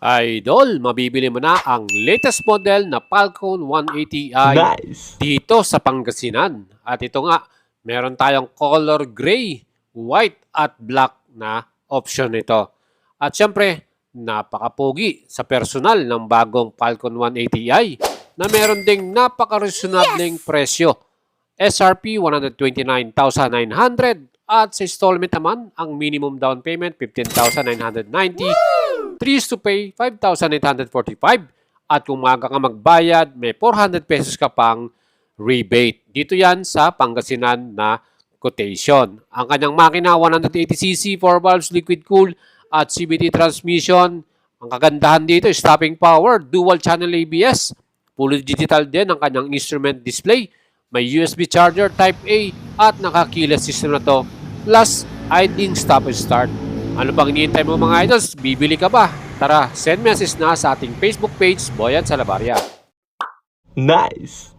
Idol, mabibili mo na ang latest model na Falcon 180i Nice. dito sa Pangasinan. At ito nga, meron tayong color gray, white at black na option nito. At syempre, napakapogi sa personal ng bagong Falcon 180i na meron ding napaka-reasonabling presyo. SRP 129,900 at sa installment naman, ang minimum down payment 15,990. 3 to pay 5,845 at kung maaga ka magbayad, may 400 pesos ka pang rebate. Dito yan sa Pangasinan na quotation. Ang kanyang makina 180cc, 4 valves liquid cool at CVT transmission. Ang kagandahan dito, stopping power, dual channel ABS, fully digital din ang kanyang instrument display. May USB charger type A at naka-keyless system na to. Plus, idling stop and start. Ano pang iniintay mo mga idols? Bibili ka ba? Tara, send message na sa ating Facebook page, Boyan Salabarria. Nice.